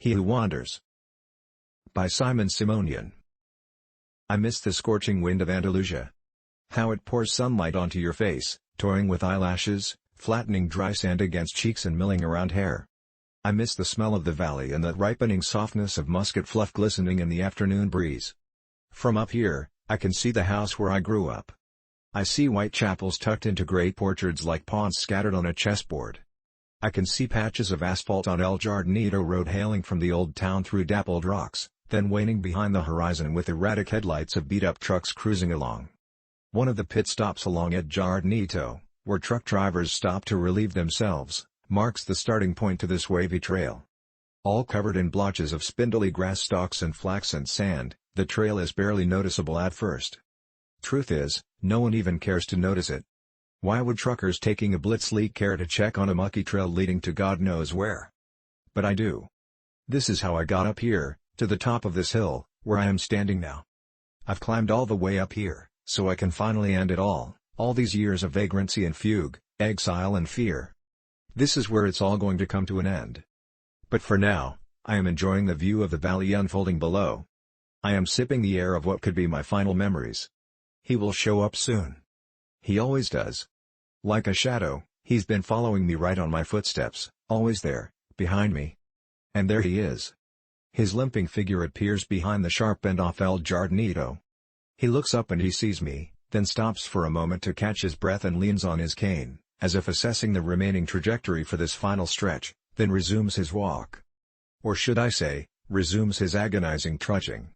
He Who Wanders. By Simon Simonian. I miss the scorching wind of Andalusia. How it pours sunlight onto your face, toying with eyelashes, flattening dry sand against cheeks and milling around hair. I miss the smell of the valley and that ripening softness of musket fluff glistening in the afternoon breeze. From up here, I can see the house where I grew up. I see white chapels tucked into great orchards like pawns scattered on a chessboard. I can see patches of asphalt on El Jardinito Road hailing from the old town through dappled rocks, then waning behind the horizon with erratic headlights of beat-up trucks cruising along. One of the pit stops along El Jardinito, where truck drivers stop to relieve themselves, marks the starting point to this wavy trail. All covered in blotches of spindly grass stalks and flaxen sand, the trail is barely noticeable at first. Truth is, no one even cares to notice it. Why would truckers taking a blitzleak care to check on a mucky trail leading to God knows where? But I do. This is how I got up here, to the top of this hill, where I am standing now. I've climbed all the way up here, so I can finally end it all these years of vagrancy and fugue, exile and fear. This is where it's all going to come to an end. But for now, I am enjoying the view of the valley unfolding below. I am sipping the air of what could be my final memories. He will show up soon. He always does. Like a shadow, he's been following me right on my footsteps, always there, behind me. And there he is. His limping figure appears behind the sharp bend off El Jardinito. He looks up and he sees me, then stops for a moment to catch his breath and leans on his cane, as if assessing the remaining trajectory for this final stretch, then resumes his walk. Or should I say, resumes his agonizing trudging.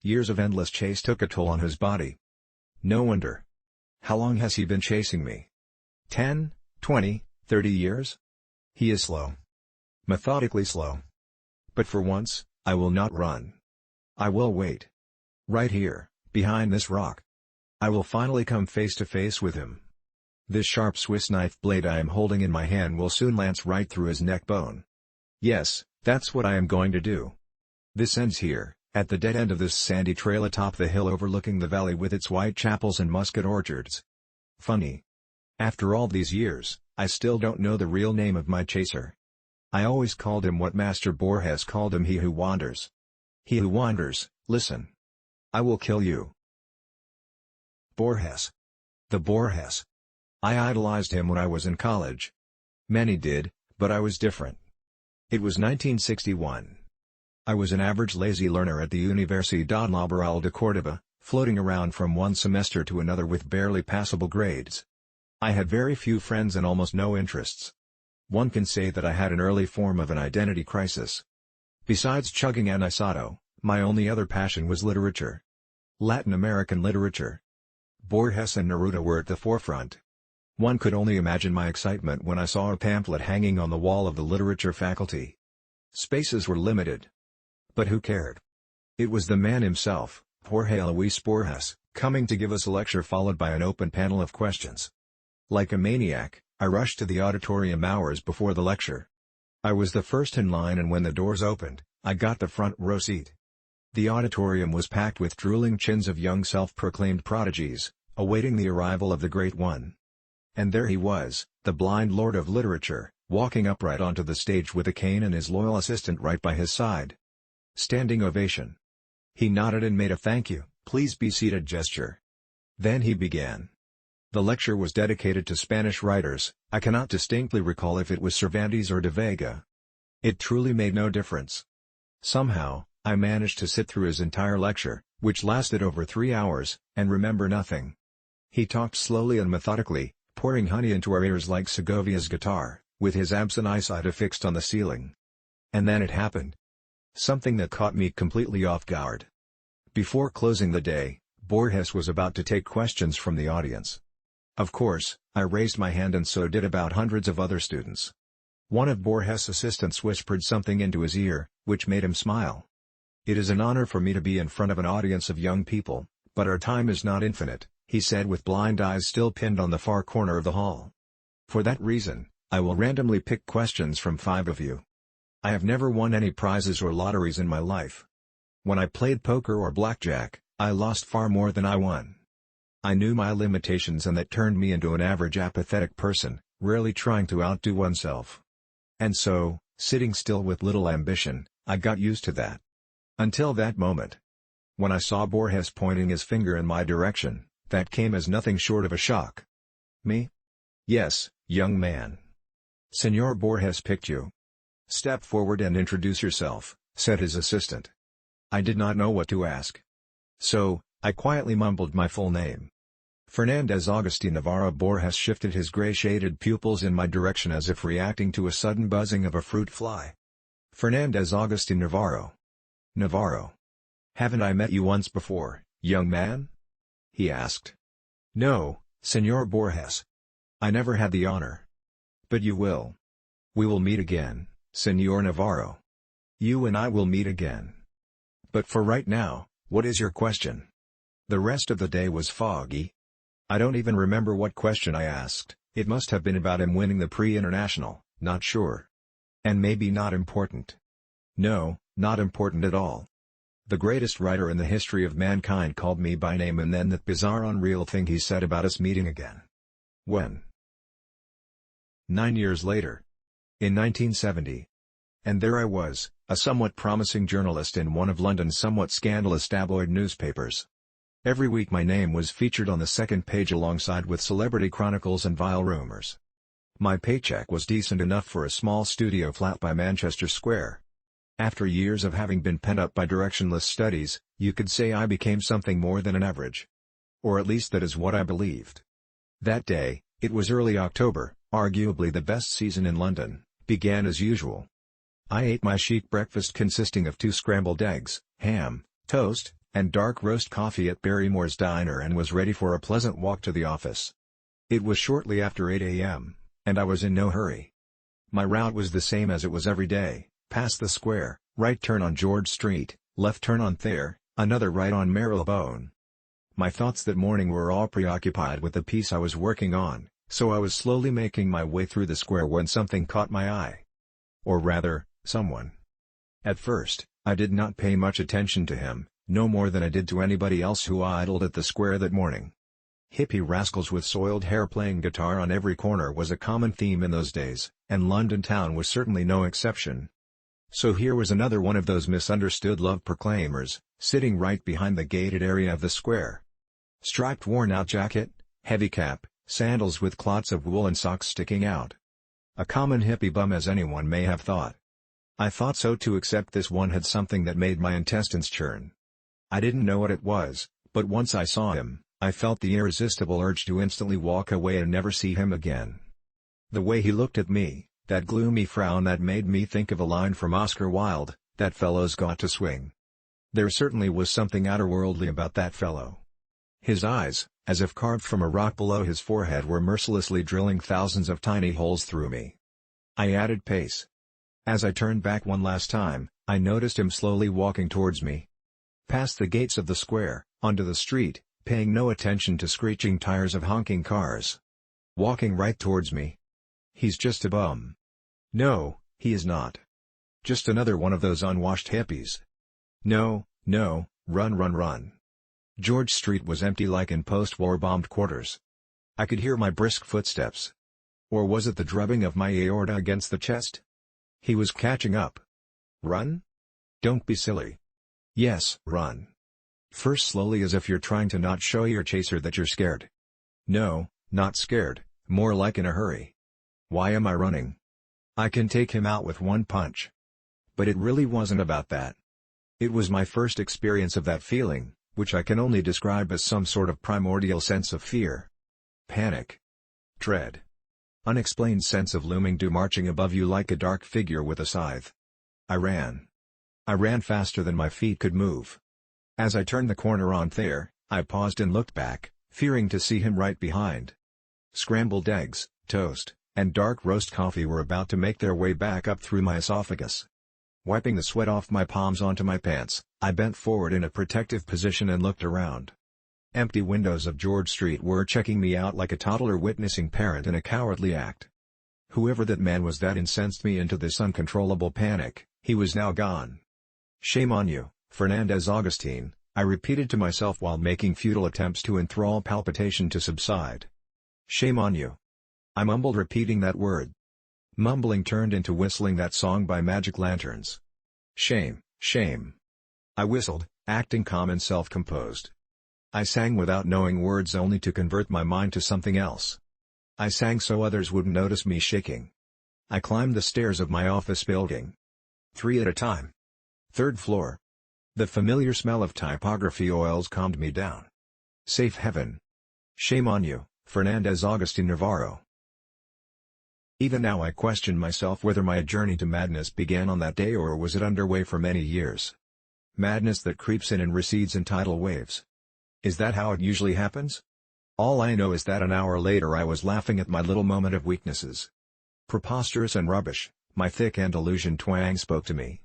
Years of endless chase took a toll on his body. No wonder. How long has he been chasing me? 10, 20, 30 years? He is slow. Methodically slow. But for once, I will not run. I will wait. Right here, behind this rock. I will finally come face to face with him. This sharp Swiss knife blade I am holding in my hand will soon lance right through his neck bone. Yes, that's what I am going to do. This ends here, at the dead end of this sandy trail atop the hill overlooking the valley with its white chapels and musket orchards. Funny. After all these years, I still don't know the real name of my chaser. I always called him what Master Borges called him, he who wanders. He who wanders, listen. I will kill you. Borges. The Borges. I idolized him when I was in college. Many did, but I was different. It was 1961. I was an average lazy learner at the Universidad Laboral de Córdoba, floating around from one semester to another with barely passable grades. I had very few friends and almost no interests. One can say that I had an early form of an identity crisis. Besides chugging anisado, my only other passion was literature. Latin American literature. Borges and Neruda were at the forefront. One could only imagine my excitement when I saw a pamphlet hanging on the wall of the literature faculty. Spaces were limited. But who cared? It was the man himself, Jorge Luis Borges, coming to give us a lecture followed by an open panel of questions. Like a maniac, I rushed to the auditorium hours before the lecture. I was the first in line, and when the doors opened, I got the front row seat. The auditorium was packed with drooling chins of young self-proclaimed prodigies, awaiting the arrival of the Great One. And there he was, the blind lord of literature, walking upright onto the stage with a cane and his loyal assistant right by his side. Standing ovation. He nodded and made a "thank you, please be seated" gesture. Then he began. The lecture was dedicated to Spanish writers. I cannot distinctly recall if it was Cervantes or de Vega. It truly made no difference. Somehow, I managed to sit through his entire lecture, which lasted over 3 hours, and remember nothing. He talked slowly and methodically, pouring honey into our ears like Segovia's guitar, with his absent eyesight affixed on the ceiling. And then it happened. Something that caught me completely off guard. Before closing the day, Borges was about to take questions from the audience. Of course, I raised my hand, and so did about hundreds of other students. One of Borges' assistants whispered something into his ear, which made him smile. "It is an honor for me to be in front of an audience of young people, but our time is not infinite," he said with blind eyes still pinned on the far corner of the hall. "For that reason, I will randomly pick questions from 5 of you. I have never won any prizes or lotteries in my life. When I played poker or blackjack, I lost far more than I won. I knew my limitations, and that turned me into an average apathetic person, rarely trying to outdo oneself. And so, sitting still with little ambition, I got used to that. Until that moment. When I saw Borges pointing his finger in my direction, that came as nothing short of a shock. Me? Yes, young man. Senor Borges picked you. Step forward and introduce yourself, said his assistant. I did not know what to ask. So, I quietly mumbled my full name. Fernandez Agustin Navarro. Borges shifted his gray-shaded pupils in my direction as if reacting to a sudden buzzing of a fruit fly. Fernandez Agustin Navarro. Navarro. Haven't I met you once before, young man? He asked. No, Senor Borges. I never had the honor. But you will. We will meet again, Senor Navarro. You and I will meet again. But for right now, what is your question? The rest of the day was foggy. I don't even remember what question I asked. It must have been about him winning the Prix International, not sure. And maybe not important. No, not important at all. The greatest writer in the history of mankind called me by name, and then that bizarre unreal thing he said about us meeting again. When? 9 years later. In 1970. And there I was, a somewhat promising journalist in one of London's somewhat scandalous tabloid newspapers. Every week my name was featured on the second page alongside with celebrity chronicles and vile rumors. My paycheck was decent enough for a small studio flat by Manchester Square. After years of having been pent up by directionless studies, you could say I became something more than an average. Or at least that is what I believed. That day, it was early October, arguably the best season in London, began as usual. I ate my chic breakfast consisting of 2 scrambled eggs, ham, toast, and dark roast coffee at Barrymore's Diner and was ready for a pleasant walk to the office. It was shortly after 8 a.m., and I was in no hurry. My route was the same as it was every day. Past the square, right turn on George Street, left turn on Thayer, another right on Marylebone. My thoughts that morning were all preoccupied with the piece I was working on, so I was slowly making my way through the square when something caught my eye. Or rather, someone. At first, I did not pay much attention to him, no more than I did to anybody else who idled at the square that morning. Hippie rascals with soiled hair playing guitar on every corner was a common theme in those days, and London town was certainly no exception. So here was another one of those misunderstood love proclaimers, sitting right behind the gated area of the square. Striped worn-out jacket, heavy cap, sandals with clots of wool and socks sticking out. A common hippie bum, as anyone may have thought. I thought so too, except this one had something that made my intestines churn. I didn't know what it was, but once I saw him, I felt the irresistible urge to instantly walk away and never see him again. The way he looked at me, that gloomy frown that made me think of a line from Oscar Wilde, "That fellow's got to swing." There certainly was something outerworldly about that fellow. His eyes, as if carved from a rock below his forehead, were mercilessly drilling thousands of tiny holes through me. I added pace. As I turned back one last time, I noticed him slowly walking towards me. Past the gates of the square, onto the street, paying no attention to screeching tires of honking cars. Walking right towards me. He's just a bum. No, he is not. Just another one of those unwashed hippies. No, no, run run run. George Street was empty like in post-war bombed quarters. I could hear my brisk footsteps. Or was it the drubbing of my aorta against the chest? He was catching up. Run? Don't be silly. Yes, run. First slowly, as if you're trying to not show your chaser that you're scared. No, not scared, more like in a hurry. Why am I running? I can take him out with one punch. But it really wasn't about that. It was my first experience of that feeling, which I can only describe as some sort of primordial sense of fear. Panic. Dread. Unexplained sense of looming doom marching above you like a dark figure with a scythe. I ran. I ran faster than my feet could move. As I turned the corner on Thayer, I paused and looked back, fearing to see him right behind. Scrambled eggs, toast, and dark roast coffee were about to make their way back up through my esophagus. Wiping the sweat off my palms onto my pants, I bent forward in a protective position and looked around. Empty windows of George Street were checking me out like a toddler witnessing parent in a cowardly act. Whoever that man was that incensed me into this uncontrollable panic, he was now gone. Shame on you, Fernandez Agustin, I repeated to myself while making futile attempts to enthrall palpitation to subside. Shame on you. I mumbled, repeating that word. Mumbling turned into whistling that song by Magic Lanterns. Shame, shame. I whistled, acting calm and self-composed. I sang without knowing words only to convert my mind to something else. I sang so others wouldn't notice me shaking. I climbed the stairs of my office building. 3 at a time. 3rd floor. The familiar smell of typography oils calmed me down. Safe heaven. Shame on you, Fernandez Agustin Navarro. Even now I question myself whether my journey to madness began on that day or was it underway for many years. Madness that creeps in and recedes in tidal waves. Is that how it usually happens? All I know is that an hour later I was laughing at my little moment of weaknesses. Preposterous and rubbish, my thick Andalusian twang spoke to me.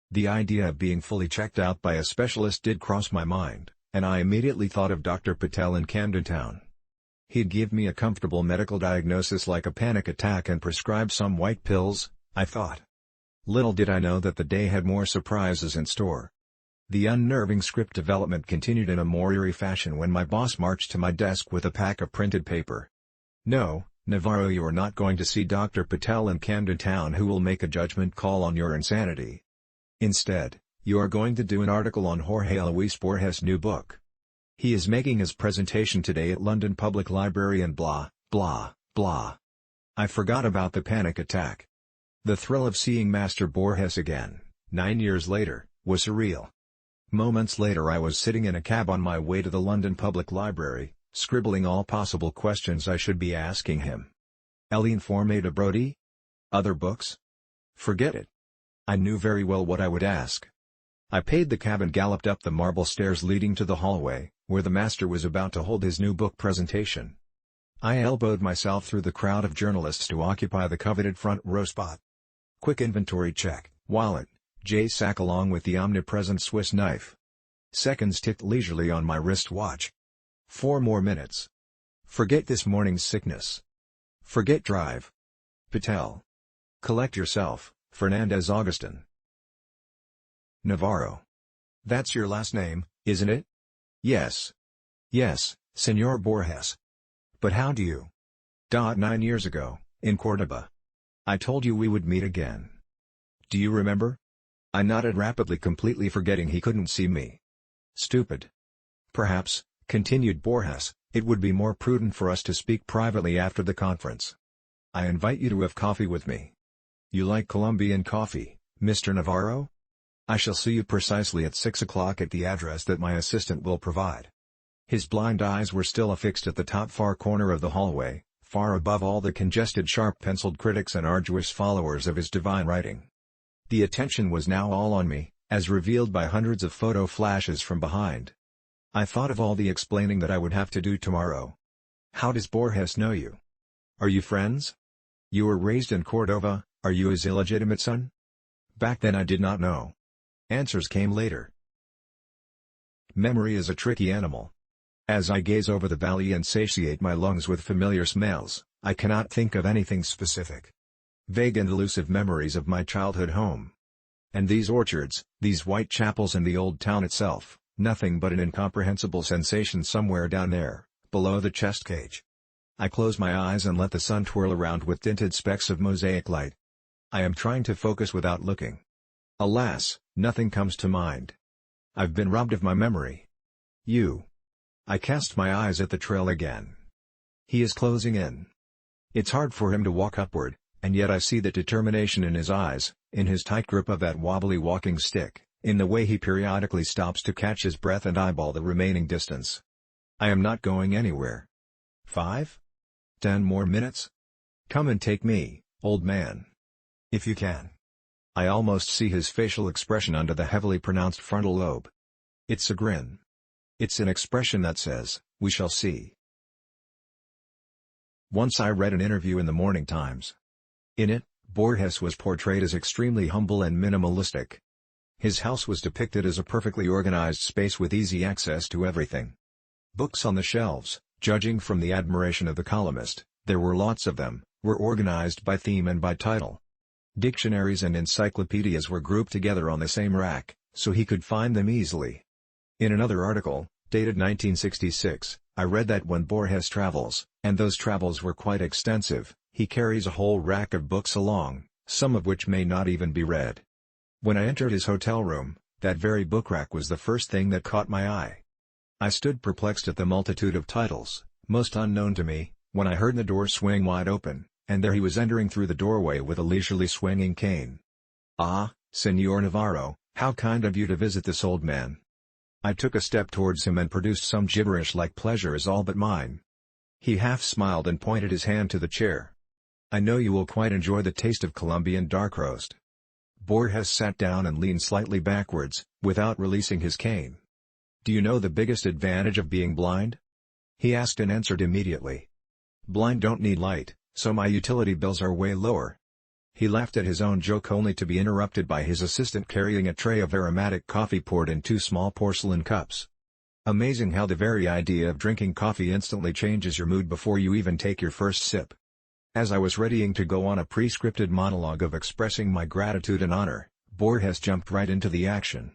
The idea of being fully checked out by a specialist did cross my mind, and I immediately thought of Dr. Patel in Camden Town. He'd give me a comfortable medical diagnosis like a panic attack and prescribe some white pills, I thought. Little did I know that the day had more surprises in store. The unnerving script development continued in a more eerie fashion when my boss marched to my desk with a pack of printed paper. No, Navarro, you are not going to see Dr. Patel in Camden Town who will make a judgment call on your insanity. Instead, you are going to do an article on Jorge Luis Borges' new book. He is making his presentation today at London Public Library and blah, blah, blah. I forgot about the panic attack. The thrill of seeing Master Borges again, 9 years later, was surreal. Moments later I was sitting in a cab on my way to the London Public Library, scribbling all possible questions I should be asking him. L'informe de Brody? Other books? Forget it. I knew very well what I would ask. I paid the cab and galloped up the marble stairs leading to the hallway, where the master was about to hold his new book presentation. I elbowed myself through the crowd of journalists to occupy the coveted front row spot. Quick inventory check, wallet, J-sack along with the omnipresent Swiss knife. Seconds ticked leisurely on my wristwatch. 4 more minutes. Forget this morning's sickness. Forget drive. Patel. Collect yourself, Fernandez Agustin. Navarro. That's your last name, isn't it? Yes. Yes, Señor Borges. But how do you? 9 years ago, in Córdoba. I told you we would meet again. Do you remember? I nodded rapidly, completely forgetting he couldn't see me. Stupid. Perhaps, continued Borges, it would be more prudent for us to speak privately after the conference. I invite you to have coffee with me. You like Colombian coffee, Mr. Navarro? I shall see you precisely at 6 o'clock at the address that my assistant will provide. His blind eyes were still affixed at the top far corner of the hallway, far above all the congested sharp-penciled critics and arduous followers of his divine writing. The attention was now all on me, as revealed by hundreds of photo flashes from behind. I thought of all the explaining that I would have to do tomorrow. How does Borges know you? Are you friends? You were raised in Cordova, are you his illegitimate son? Back then I did not know. Answers came later. Memory is a tricky animal. As I gaze over the valley and satiate my lungs with familiar smells, I cannot think of anything specific. Vague and elusive memories of my childhood home. And these orchards, these white chapels and the old town itself, nothing but an incomprehensible sensation somewhere down there, below the chest cage. I close my eyes and let the sun twirl around with tinted specks of mosaic light. I am trying to focus without looking. Alas, nothing comes to mind. I've been robbed of my memory. You. I cast my eyes at the trail again. He is closing in. It's hard for him to walk upward, and yet I see the determination in his eyes, in his tight grip of that wobbly walking stick, in the way he periodically stops to catch his breath and eyeball the remaining distance. I am not going anywhere. 5? 10 more minutes? Come and take me, old man. If you can. I almost see his facial expression under the heavily pronounced frontal lobe. It's a grin. It's an expression that says, we shall see. Once I read an interview in the Morning Times. In it, Borges was portrayed as extremely humble and minimalistic. His house was depicted as a perfectly organized space with easy access to everything. Books on the shelves, judging from the admiration of the columnist, there were lots of them, were organized by theme and by title. Dictionaries and encyclopedias were grouped together on the same rack, so he could find them easily. In another article, dated 1966, I read that when Borges travels, and those travels were quite extensive, he carries a whole rack of books along, some of which may not even be read. When I entered his hotel room, that very book rack was the first thing that caught my eye. I stood perplexed at the multitude of titles, most unknown to me, when I heard the door swing wide open, and there he was entering through the doorway with a leisurely swinging cane. "Ah, Señor Navarro, how kind of you to visit this old man." I took a step towards him and produced some gibberish like "pleasure is all but mine." He half smiled and pointed his hand to the chair. "I know you will quite enjoy the taste of Colombian dark roast." Borges sat down and leaned slightly backwards, without releasing his cane. "Do you know the biggest advantage of being blind?" he asked and answered immediately. "Blind don't need light, so my utility bills are way lower." He laughed at his own joke only to be interrupted by his assistant carrying a tray of aromatic coffee poured in 2 small porcelain cups. Amazing how the very idea of drinking coffee instantly changes your mood before you even take your first sip. As I was readying to go on a pre-scripted monologue of expressing my gratitude and honor, Borges jumped right into the action.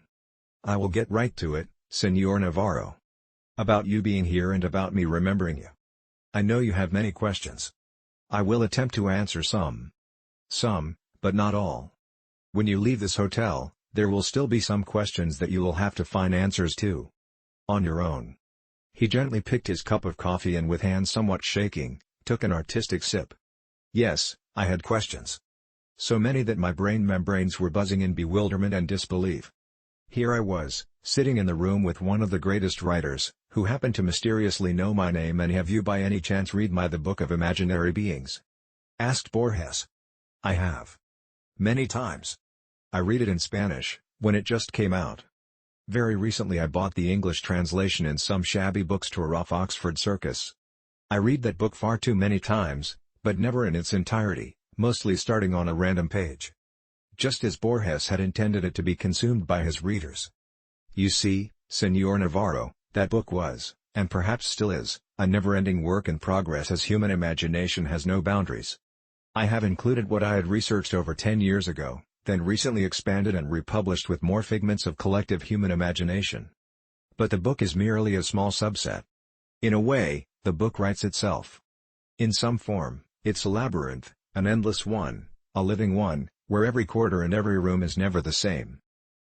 "I will get right to it, Señor Navarro. About you being here and about me remembering you. I know you have many questions. I will attempt to answer some. Some, but not all. When you leave this hotel, there will still be some questions that you will have to find answers to. On your own." He gently picked his cup of coffee and with hands somewhat shaking, took an artistic sip. Yes, I had questions. So many that my brain membranes were buzzing in bewilderment and disbelief. Here I was, sitting in the room with one of the greatest writers, who happened to mysteriously know my name. "And have you by any chance read The Book of Imaginary Beings?" asked Borges. "I have. Many times. I read it in Spanish, when it just came out. Very recently I bought the English translation in some shabby bookstore off Oxford Circus. I read that book far too many times, but never in its entirety, mostly starting on a random page. Just as Borges had intended it to be consumed by his readers. You see, Señor Navarro, that book was, and perhaps still is, a never-ending work in progress as human imagination has no boundaries. I have included what I had researched over 10 years ago, then recently expanded and republished with more figments of collective human imagination. But the book is merely a small subset. In a way, the book writes itself. In some form, it's a labyrinth, an endless one, a living one, where every quarter and every room is never the same.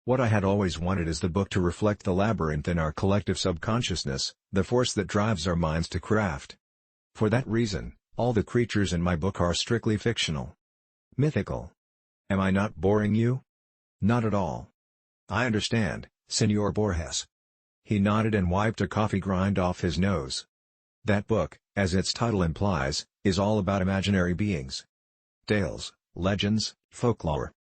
What I had always wanted is the book to reflect the labyrinth in our collective subconsciousness, the force that drives our minds to craft. For that reason, all the creatures in my book are strictly fictional. Mythical. Am I not boring you? Not at all. I understand, Señor Borges. He nodded and wiped a coffee grind off his nose. That book, as its title implies, is all about imaginary beings. Tales, legends, folklore.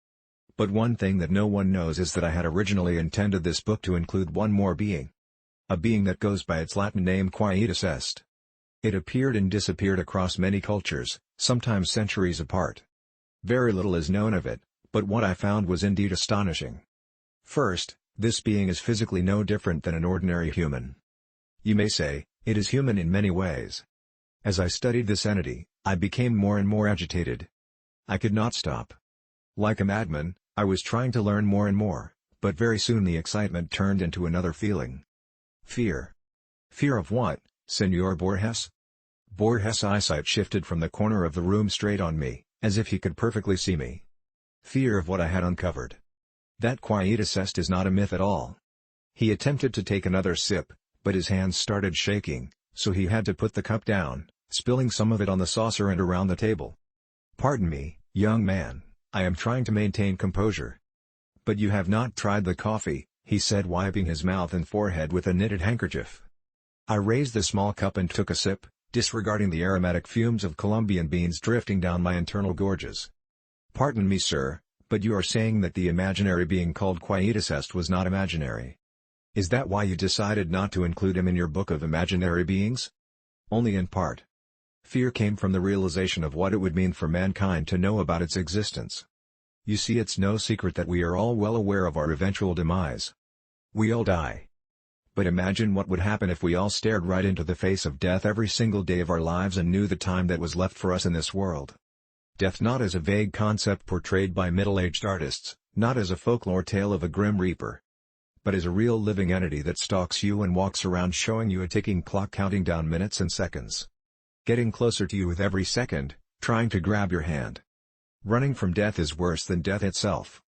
But one thing that no one knows is that I had originally intended this book to include one more being. A being that goes by its Latin name Quietus Est. It appeared and disappeared across many cultures, sometimes centuries apart. Very little is known of it, but what I found was indeed astonishing. First, this being is physically no different than an ordinary human. You may say, it is human in many ways. As I studied this entity, I became more and more agitated. I could not stop. Like a madman, I was trying to learn more and more, but very soon the excitement turned into another feeling. Fear. Fear of what, Señor Borges? Borges' eyesight shifted from the corner of the room straight on me, as if he could perfectly see me. Fear of what I had uncovered. That Quietus Est is not a myth at all. He attempted to take another sip, but his hands started shaking, so he had to put the cup down, spilling some of it on the saucer and around the table. Pardon me, young man, I am trying to maintain composure. But you have not tried the coffee, he said, wiping his mouth and forehead with a knitted handkerchief. I raised the small cup and took a sip, disregarding the aromatic fumes of Colombian beans drifting down my internal gorges. Pardon me, sir, but you are saying that the imaginary being called Quietus Est was not imaginary. Is that why you decided not to include him in your book of imaginary beings? Only in part. Fear came from the realization of what it would mean for mankind to know about its existence. You see, it's no secret that we are all well aware of our eventual demise. We all die. But imagine what would happen if we all stared right into the face of death every single day of our lives and knew the time that was left for us in this world. Death not as a vague concept portrayed by middle-aged artists, not as a folklore tale of a grim reaper, but as a real living entity that stalks you and walks around showing you a ticking clock counting down minutes and seconds. Getting closer to you with every second, trying to grab your hand. Running from death is worse than death itself.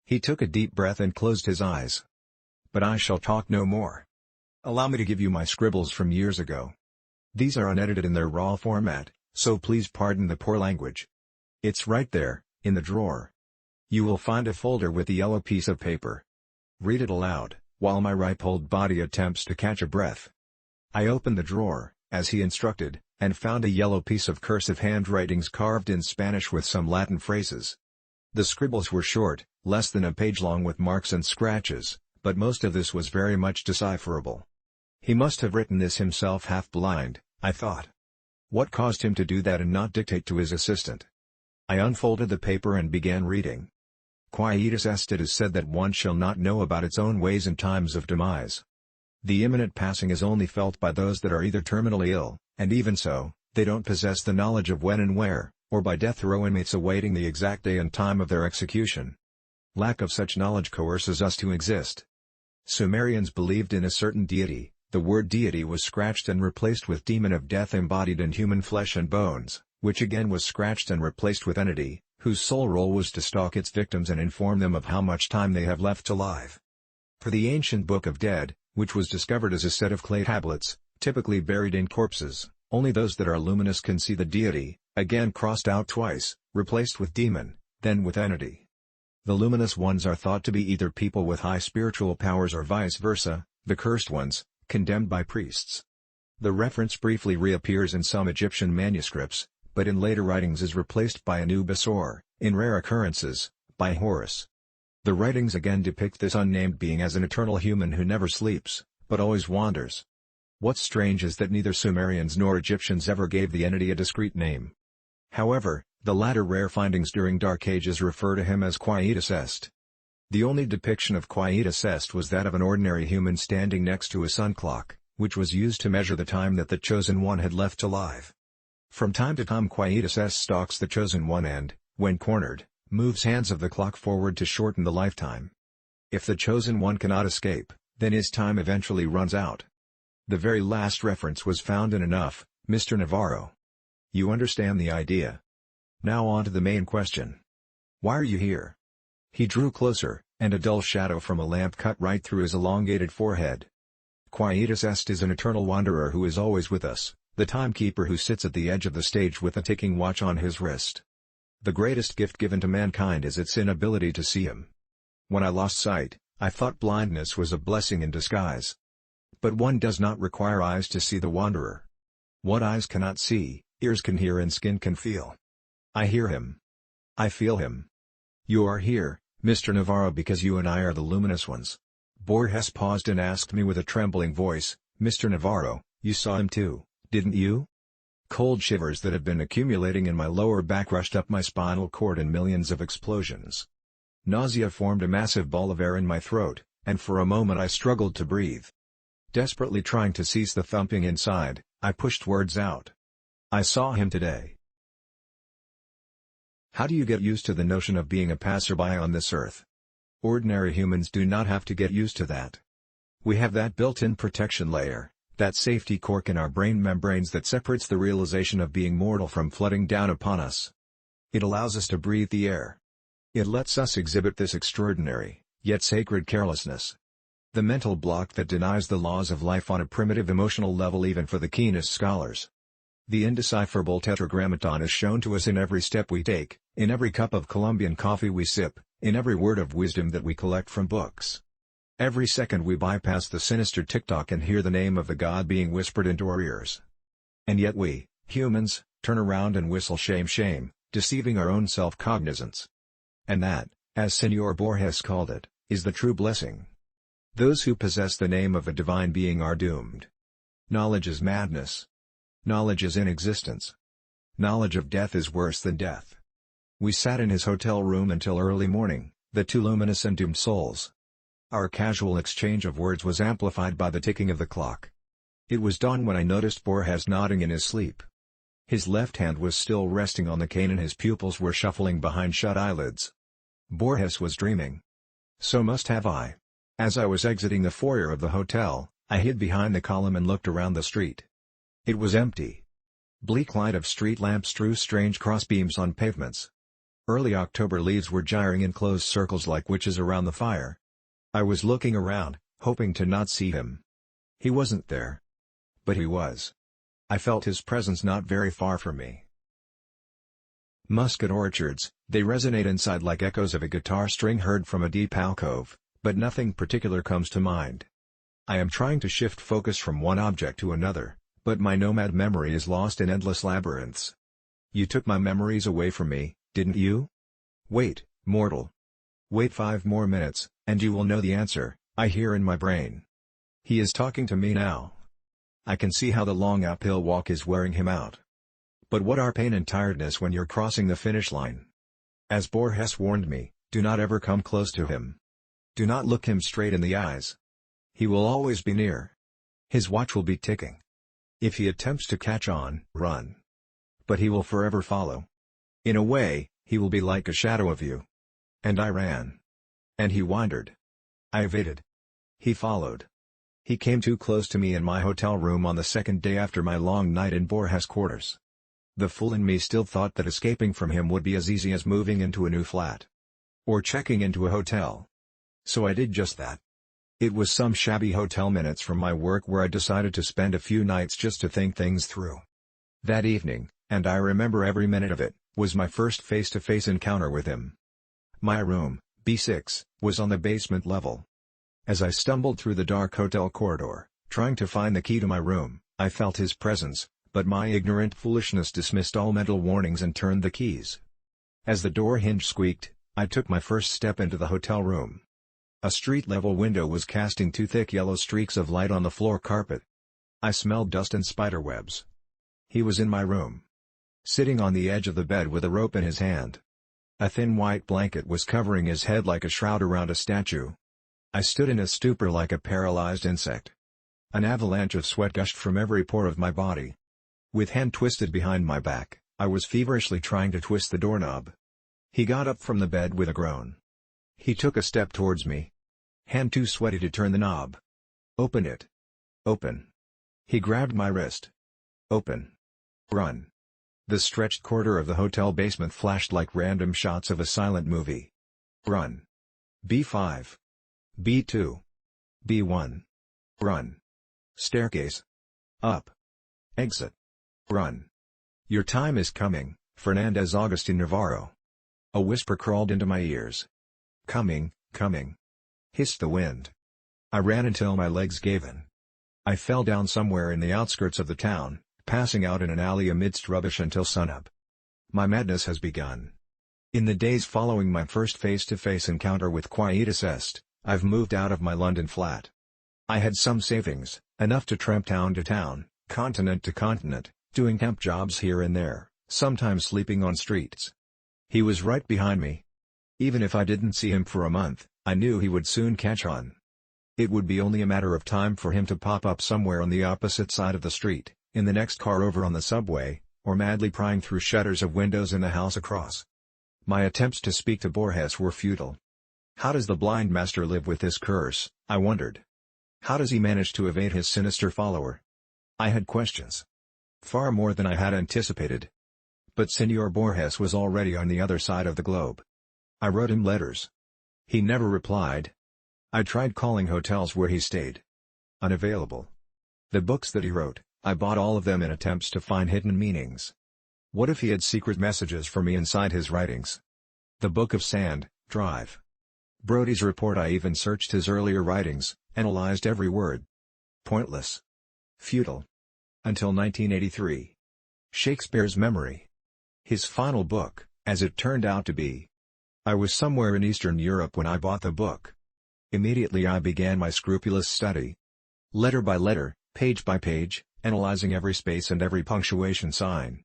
He took a deep breath and closed his eyes. But I shall talk no more. Allow me to give you my scribbles from years ago. These are unedited in their raw format, so please pardon the poor language. It's right there, in the drawer. You will find a folder with the yellow piece of paper. Read it aloud, while my ripe-old body attempts to catch a breath. I opened the drawer, as he instructed, and found a yellow piece of cursive handwritings carved in Spanish with some Latin phrases. The scribbles were short, less than a page long with marks and scratches, but most of this was very much decipherable. He must have written this himself half-blind, I thought. What caused him to do that and not dictate to his assistant? I unfolded the paper and began reading. Quietus est, it is said that one shall not know about its own ways in times of demise. The imminent passing is only felt by those that are either terminally ill, and even so, they don't possess the knowledge of when and where, or by death row inmates awaiting the exact day and time of their execution. Lack of such knowledge coerces us to exist. Sumerians believed in a certain deity. The word deity was scratched and replaced with demon of death embodied in human flesh and bones, which again was scratched and replaced with entity, whose sole role was to stalk its victims and inform them of how much time they have left alive. For the ancient Book of Dead, which was discovered as a set of clay tablets, typically buried in corpses, only those that are luminous can see the deity, again crossed out twice, replaced with demon, then with entity. The luminous ones are thought to be either people with high spiritual powers or vice versa, the cursed ones, condemned by priests. The reference briefly reappears in some Egyptian manuscripts, but in later writings is replaced by Anubis or, in rare occurrences, by Horus. The writings again depict this unnamed being as an eternal human who never sleeps, but always wanders. What's strange is that neither Sumerians nor Egyptians ever gave the entity a discrete name. However, the latter rare findings during Dark Ages refer to him as Quietus est. The only depiction of Quietus est was that of an ordinary human standing next to a sun clock, which was used to measure the time that the Chosen One had left alive. From time to time Quietus est stalks the Chosen One and, when cornered, moves hands of the clock forward to shorten the lifetime. If the Chosen One cannot escape, then his time eventually runs out. The very last reference was found in Enough, Mr. Navarro. You understand the idea. Now on to the main question. Why are you here? He drew closer, and a dull shadow from a lamp cut right through his elongated forehead. Quietus est is an eternal wanderer who is always with us, the timekeeper who sits at the edge of the stage with a ticking watch on his wrist. The greatest gift given to mankind is its inability to see him. When I lost sight, I thought blindness was a blessing in disguise. But one does not require eyes to see the wanderer. What eyes cannot see, ears can hear and skin can feel. I hear him. I feel him. You are here, Mr. Navarro, because you and I are the luminous ones. Borges paused and asked me with a trembling voice, Mr. Navarro, you saw him too, didn't you? Cold shivers that had been accumulating in my lower back rushed up my spinal cord in millions of explosions. Nausea formed a massive ball of air in my throat, and for a moment I struggled to breathe. Desperately trying to cease the thumping inside, I pushed words out. I saw him today. How do you get used to the notion of being a passerby on this earth? Ordinary humans do not have to get used to that. We have that built-in protection layer, that safety cork in our brain membranes that separates the realization of being mortal from flooding down upon us. It allows us to breathe the air. It lets us exhibit this extraordinary, yet sacred carelessness. The mental block that denies the laws of life on a primitive emotional level even for the keenest scholars. The indecipherable tetragrammaton is shown to us in every step we take, in every cup of Colombian coffee we sip, in every word of wisdom that we collect from books. Every second we bypass the sinister tick-tock and hear the name of the God being whispered into our ears. And yet we, humans, turn around and whistle shame shame, deceiving our own self-cognizance. And that, as Senor Borges called it, is the true blessing. Those who possess the name of a divine being are doomed. Knowledge is madness. Knowledge is inexistence. Knowledge of death is worse than death. We sat in his hotel room until early morning, the two luminous and doomed souls. Our casual exchange of words was amplified by the ticking of the clock. It was dawn when I noticed Borges nodding in his sleep. His left hand was still resting on the cane and his pupils were shuffling behind shut eyelids. Borges was dreaming. So must have I. As I was exiting the foyer of the hotel, I hid behind the column and looked around the street. It was empty. Bleak light of street lamps drew strange crossbeams on pavements. Early October leaves were gyring in closed circles like witches around the fire. I was looking around, hoping to not see him. He wasn't there. But he was. I felt his presence not very far from me. Muscat orchards, they resonate inside like echoes of a guitar string heard from a deep alcove, but nothing particular comes to mind. I am trying to shift focus from one object to another, but my nomad memory is lost in endless labyrinths. You took my memories away from me, didn't you? Wait, mortal. Wait 5 more minutes, and you will know the answer, I hear in my brain. He is talking to me now. I can see how the long uphill walk is wearing him out. But what are pain and tiredness when you're crossing the finish line? As Borges warned me, do not ever come close to him. Do not look him straight in the eyes. He will always be near. His watch will be ticking. If he attempts to catch on, run. But he will forever follow. In a way, he will be like a shadow of you. And I ran. And he wandered. I evaded. He followed. He came too close to me in my hotel room on the second day after my long night in Borges' quarters. The fool in me still thought that escaping from him would be as easy as moving into a new flat. Or checking into a hotel. So I did just that. It was some shabby hotel minutes from my work where I decided to spend a few nights just to think things through. That evening, and I remember every minute of it, was my first face-to-face encounter with him. My room, B6, was on the basement level. As I stumbled through the dark hotel corridor, trying to find the key to my room, I felt his presence, but my ignorant foolishness dismissed all mental warnings and turned the keys. As the door hinge squeaked, I took my first step into the hotel room. A street-level window was casting 2 thick yellow streaks of light on the floor carpet. I smelled dust and spiderwebs. He was in my room. Sitting on the edge of the bed with a rope in his hand. A thin white blanket was covering his head like a shroud around a statue. I stood in a stupor like a paralyzed insect. An avalanche of sweat gushed from every pore of my body. With hand twisted behind my back, I was feverishly trying to twist the doorknob. He got up from the bed with a groan. He took a step towards me. Hand too sweaty to turn the knob. Open it. Open. He grabbed my wrist. Open. Run. The stretched corridor of the hotel basement flashed like random shots of a silent movie. Run. B5. B2. B1. Run. Staircase. Up. Exit. Run. Your time is coming, Fernandez Agustin Navarro. A whisper crawled into my ears. Coming, coming. Hissed the wind. I ran until my legs gave in. I fell down somewhere in the outskirts of the town, passing out in an alley amidst rubbish until sunup. My madness has begun. In the days following my first face-to-face encounter with Quietus Est, I've moved out of my London flat. I had some savings, enough to tramp town to town, continent to continent, doing temp jobs here and there, sometimes sleeping on streets. He was right behind me. Even if I didn't see him for a month, I knew he would soon catch on. It would be only a matter of time for him to pop up somewhere on the opposite side of the street, in the next car over on the subway, or madly prying through shutters of windows in the house across. My attempts to speak to Borges were futile. How does the blind master live with this curse, I wondered. How does he manage to evade his sinister follower? I had questions. Far more than I had anticipated. But Senor Borges was already on the other side of the globe. I wrote him letters. He never replied. I tried calling hotels where he stayed. Unavailable. The books that he wrote, I bought all of them in attempts to find hidden meanings. What if he had secret messages for me inside his writings? The Book of Sand, Drive. Brody's report. I even searched his earlier writings, analyzed every word. Pointless. Futile. Until 1983. Shakespeare's Memory. His final book, as it turned out to be. I was somewhere in Eastern Europe when I bought the book. Immediately I began my scrupulous study. Letter by letter, page by page, analyzing every space and every punctuation sign.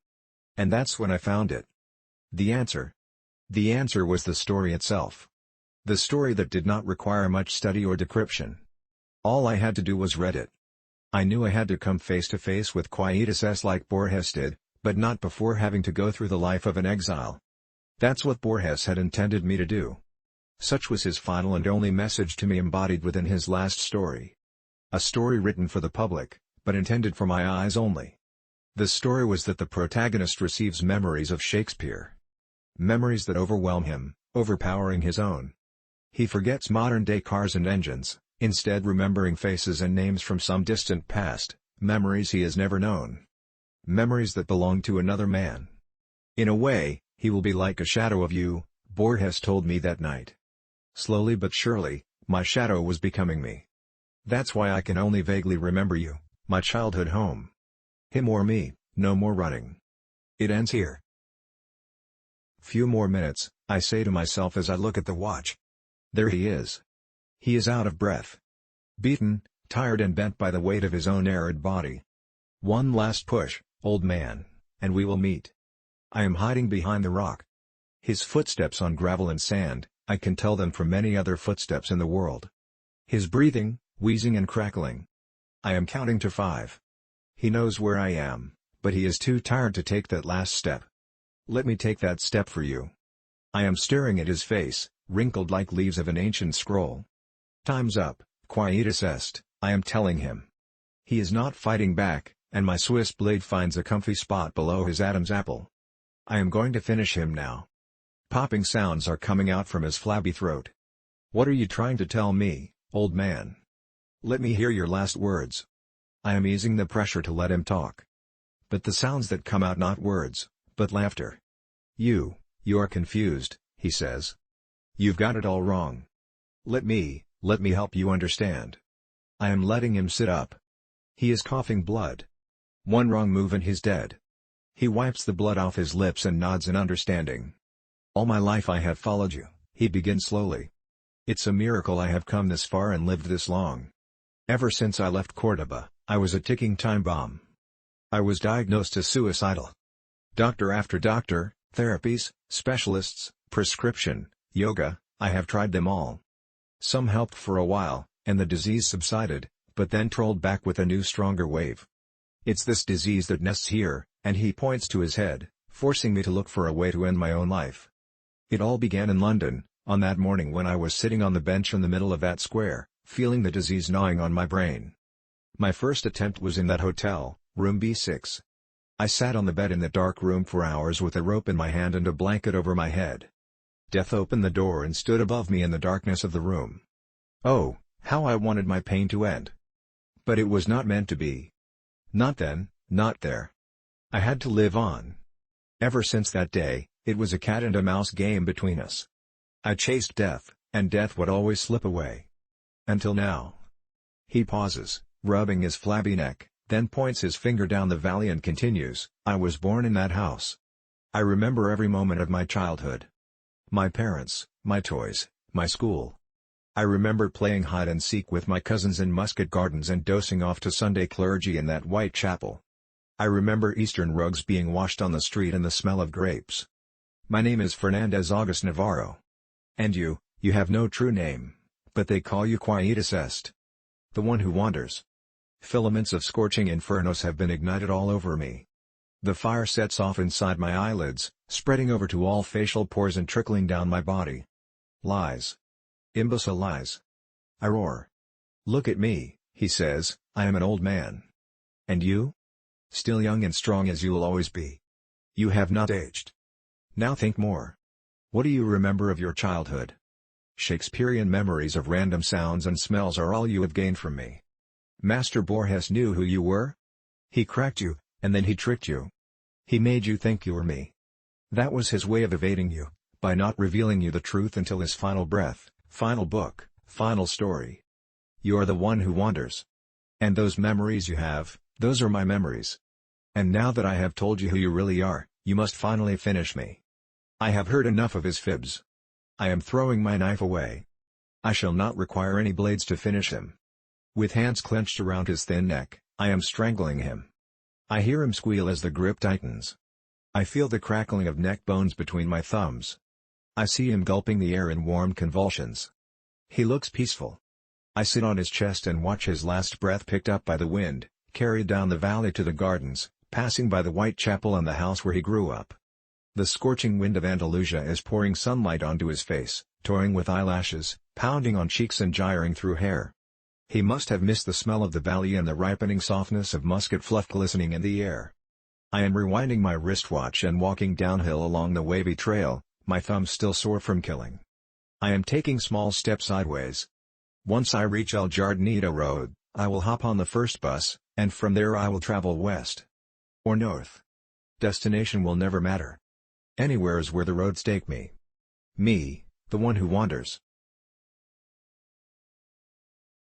And that's when I found it. The answer. The answer was the story itself. The story that did not require much study or decryption. All I had to do was read it. I knew I had to come face to face with Quietus Est like Borges did, but not before having to go through the life of an exile. That's what Borges had intended me to do. Such was his final and only message to me embodied within his last story. A story written for the public, but intended for my eyes only. The story was that the protagonist receives memories of Shakespeare. Memories that overwhelm him, overpowering his own. He forgets modern-day cars and engines, instead remembering faces and names from some distant past, memories he has never known. Memories that belong to another man. In a way, he will be like a shadow of you, Borges told me that night. Slowly but surely, my shadow was becoming me. That's why I can only vaguely remember you, my childhood home. Him or me, no more running. It ends here. Few more minutes, I say to myself as I look at the watch. There he is. He is out of breath. Beaten, tired and bent by the weight of his own arid body. One last push, old man, and we will meet. I am hiding behind the rock. His footsteps on gravel and sand, I can tell them from many other footsteps in the world. His breathing, wheezing and crackling. I am counting to 5. He knows where I am, but he is too tired to take that last step. Let me take that step for you. I am staring at his face, wrinkled like leaves of an ancient scroll. Time's up, quietus est, I am telling him. He is not fighting back, and my Swiss blade finds a comfy spot below his Adam's apple. I am going to finish him now. Popping sounds are coming out from his flabby throat. What are you trying to tell me, old man? Let me hear your last words. I am easing the pressure to let him talk. But the sounds that come out, not words, but laughter. You are confused, he says. You've got it all wrong. Let me help you understand. I am letting him sit up. He is coughing blood. One wrong move and he's dead. He wipes the blood off his lips and nods in understanding. All my life I have followed you, he begins slowly. It's a miracle I have come this far and lived this long. Ever since I left Cordoba, I was a ticking time bomb. I was diagnosed as suicidal. Doctor after doctor, therapies, specialists, prescription, yoga, I have tried them all. Some helped for a while, and the disease subsided, but then trolled back with a new stronger wave. It's this disease that nests here, and he points to his head, forcing me to look for a way to end my own life. It all began in London, on that morning when I was sitting on the bench in the middle of that square, feeling the disease gnawing on my brain. My first attempt was in that hotel, room B6. I sat on the bed in the dark room for hours with a rope in my hand and a blanket over my head. Death opened the door and stood above me in the darkness of the room. Oh, how I wanted my pain to end. But it was not meant to be. Not then, not there. I had to live on. Ever since that day, it was a cat and a mouse game between us. I chased death, and death would always slip away. Until now. He pauses, rubbing his flabby neck, then points his finger down the valley and continues, I was born in that house. I remember every moment of my childhood. My parents, my toys, my school. I remember playing hide and seek with my cousins in Muscat Gardens and dosing off to Sunday clergy in that white chapel. I remember Eastern rugs being washed on the street and the smell of grapes. My name is Fernandez August Navarro. And you have no true name, but they call you quietus est. The one who wanders. Filaments of scorching infernos have been ignited all over me. The fire sets off inside my eyelids, spreading over to all facial pores and trickling down my body. Lies. Imbecile lies. I roar. Look at me, he says, I am an old man. And you? Still young and strong as you will always be. You have not aged. Now think more. What do you remember of your childhood? Shakespearean memories of random sounds and smells are all you have gained from me. Master Borges knew who you were. He cracked you, and then he tricked you. He made you think you were me. That was his way of evading you, by not revealing you the truth until his final breath, final book, final story. You are the one who wanders. And those memories you have, those are my memories. And now that I have told you who you really are, you must finally finish me. I have heard enough of his fibs. I am throwing my knife away. I shall not require any blades to finish him. With hands clenched around his thin neck, I am strangling him. I hear him squeal as the grip tightens. I feel the crackling of neck bones between my thumbs. I see him gulping the air in warm convulsions. He looks peaceful. I sit on his chest and watch his last breath picked up by the wind, carried down the valley to the gardens, passing by the white chapel and the house where he grew up. The scorching wind of Andalusia is pouring sunlight onto his face, toying with eyelashes, pounding on cheeks and gyring through hair. He must have missed the smell of the valley and the ripening softness of muscat fluff glistening in the air. I am rewinding my wristwatch and walking downhill along the wavy trail, my thumb's still sore from killing. I am taking small steps sideways. Once I reach El Jardinito Road, I will hop on the first bus, and from there I will travel west. Or north. Destination will never matter. Anywhere is where the roads take me. Me, the one who wanders.